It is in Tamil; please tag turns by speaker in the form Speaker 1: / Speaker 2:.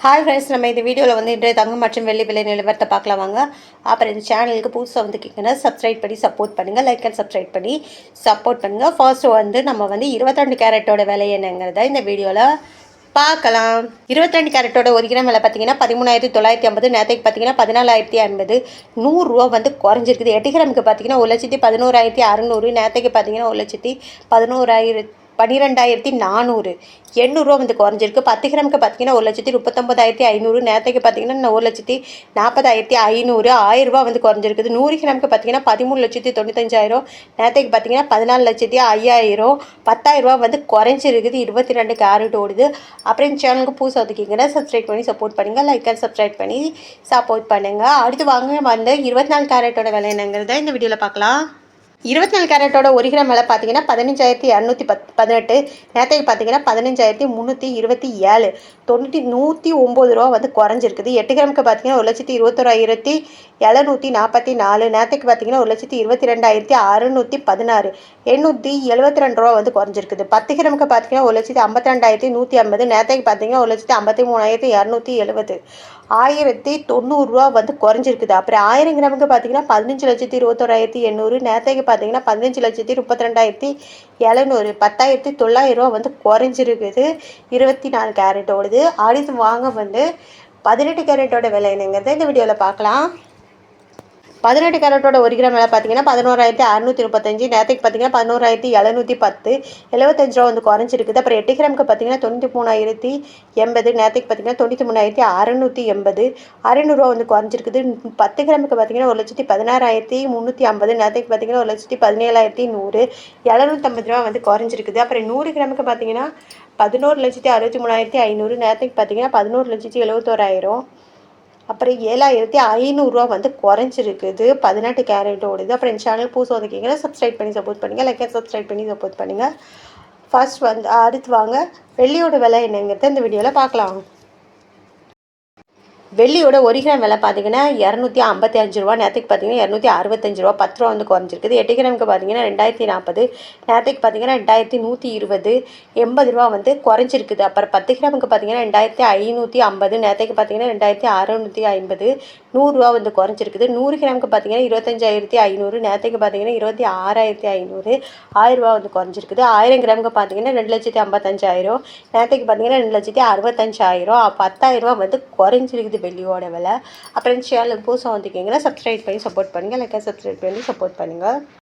Speaker 1: ஹாய் ஃப்ரெண்ட்ஸ், நம்ம இந்த வீடியோவில் வந்து இன்றைய தங்கம் மற்றும் வெள்ளி விலை நிலவரத்தை பார்க்கலாம் வாங்க. அப்புறம் இந்த சேனலுக்கு புதுசாக வந்து கேட்குன்னா சப்ஸ்கிரைப் பண்ணி சப்போர்ட் பண்ணுங்கள். லைக் அண்ட் சப்ஸ்கிரைப் பண்ணி சப்போர்ட் பண்ணுங்கள். ஃபர்ஸ்ட் வந்து நம்ம வந்து 22 கேரட்டோட விலை என்னங்கிறத இந்த வீடியோவில் பார்க்கலாம். 22 கேரட்டோட 1 கிராம் விலை பார்த்தீங்கன்னா 13,950. நேற்றுக்கு பார்த்தீங்கன்னா 14,050. 100 வந்து குறைஞ்சிருக்குது. 8 கிராமுக்கு பார்த்தீங்கன்னா 1,11,600. நேற்றுக்கு பார்த்தீங்கன்னா 1,11,000 12,400. 800 வந்து குறைஞ்சிருக்கு. 10 கிராமுக்கு பார்த்தீங்கன்னா 1,39,500. நேற்றுக்கு பார்த்தீங்கன்னா 1,40,500. 1000 வந்து குறைஞ்சிருக்குது. 100 கிராமுக்கு பார்த்தீங்கன்னா 13,95,000. நேற்றுக்கு பார்த்தீங்கன்னா 14,05,000. 10,000 வந்து குறைஞ்சிருக்குது. 22 கேரட் ஓடுது. அப்புறம் இந்த சேனலுக்கு புதுசாக வந்துக்கிங்கன்னா சப்ஸ்கிரைப் பண்ணி சப்போர்ட் பண்ணுங்கள். லைக் அண்ட் சப்ஸ்கிரைப் பண்ணி சப்போர்ட் பண்ணுங்கள். அடுத்து வாங்க வந்து 24 கேரட்டோட விலை என்னங்கிறத இந்த வீடியோவில் பார்க்கலாம். 24 கேரட்டோட 1 கிராம் விலை பார்த்தீங்கன்னா 15,218. நேற்றுக்கு பார்த்தீங்கன்னா 15,327. 109 வந்து குறைஞ்சிருக்குது. 8 கிராமுக்கு பார்த்தீங்கன்னா 1,21,744. நேற்றுக்கு பார்த்தீங்கன்னா 1,22,616. 872 வந்து குறைஞ்சிருக்குது. 10 கிராமுக்கு பார்த்தீங்கன்னா 1,52,150. நேற்றுக்கு பார்த்தீங்கன்னா 1,53,270. 1,090 வந்து குறைஞ்சிருக்குது. அப்புறம் 1000 கிராமுக்கு பார்த்தீங்கன்னா 15,21,800. நேற்றுக்கு பார்த்தீங்கன்னா 15,32,700. 10,900 வந்து குறைஞ்சிருக்குது. 24 கேரட்டோடது. அடுத்து வாங்க வந்து 18 கேரட்டோட விலை என்னங்கிறத இந்த வீடியோவில் பார்க்கலாம். 18 கேரட்டோட 1 கிராம் விலை பார்த்தீங்கன்னா 11,635. நேற்றுக்கு பார்த்தீங்கன்னா 11,710. 75 வந்து குறைஞ்சிருக்குது. அப்புறம் 8 கிராமுக்கு பார்த்தீங்கன்னா 93,080. நேற்றுக்கு பார்த்தீங்கன்னா 93,680. 600 வந்து குறைஞ்சிருக்குது. 10 கிராமுக்கு பார்த்தீங்கன்னா 1,16,350. நேற்றுக்கு பார்த்தீங்கன்னா 1,17,100. 750 வந்து குறைஞ்சிருக்குது. அப்புறம் 100 கிராமுக்கு பார்த்தீங்கன்னா 11,63,500. நேற்றுக்கு பார்த்தீங்கன்னா 11,71,000. அப்புறம் 7,500 வந்து குறைஞ்சிருக்குது. 18 கேரட்டோடுது. அப்புறம் இந்த சேனல் புதுசாக வந்துக்கிங்கன்னா சப்ஸ்கிரைப் பண்ணி சப்போர்ட் பண்ணுங்கள். லைக் சப்ஸ்கிரைப் பண்ணி சப்போர்ட் பண்ணுங்கள். ஃபர்ஸ்ட் வந்து அடுத்து வாங்க வெள்ளியோட விலை என்னங்கிறத இந்த வீடியோவில் பார்க்கலாம். வெள்ளியோட 1 கிராம் விலை பார்த்தீங்கன்னா 255 ரூபா. நேற்றுக்கு பார்த்தீங்கன்னா 265 ரூபா. 10 ரூபா வந்து குறைஞ்சிருக்குது. 8 கிராமுக்கு பார்த்தீங்கன்னா 2,040. நேற்றுக்கு பார்த்தீங்கன்னா 2,120. 80 வந்து குறைஞ்சிருக்குது. அப்புறம் 10 கிராமுக்கு பார்த்தீங்கன்னா 2,550. நேற்றுக்கு பார்த்தீங்கன்னா 2,650. 100 வந்து குறைஞ்சிருக்குது. 100 கிராமுக்கு பார்த்தீங்கன்னா 25,500. நேற்றுக்கு பார்த்தீங்கன்னா 26,500. 1000 வந்து குறைஞ்சிருக்குது. 1000 கிராமுக்கு பார்த்தீங்கன்னா 2,55,000. நேற்றுக்கு பார்த்தீங்கன்னா 2,65,000. 10,000 வந்து குறைஞ்சிருக்குது வெள்ளியோட விலை. அப்புறம் சேனலுக்கு புதுசாக வந்துக்கிங்கன்னா சப்ஸ்கிரைப் பண்ணி சப்போர்ட் பண்ணுங்கள். லைக் சப்ஸ்கிரைப் பண்ணி சப்போர்ட் பண்ணுங்கள்.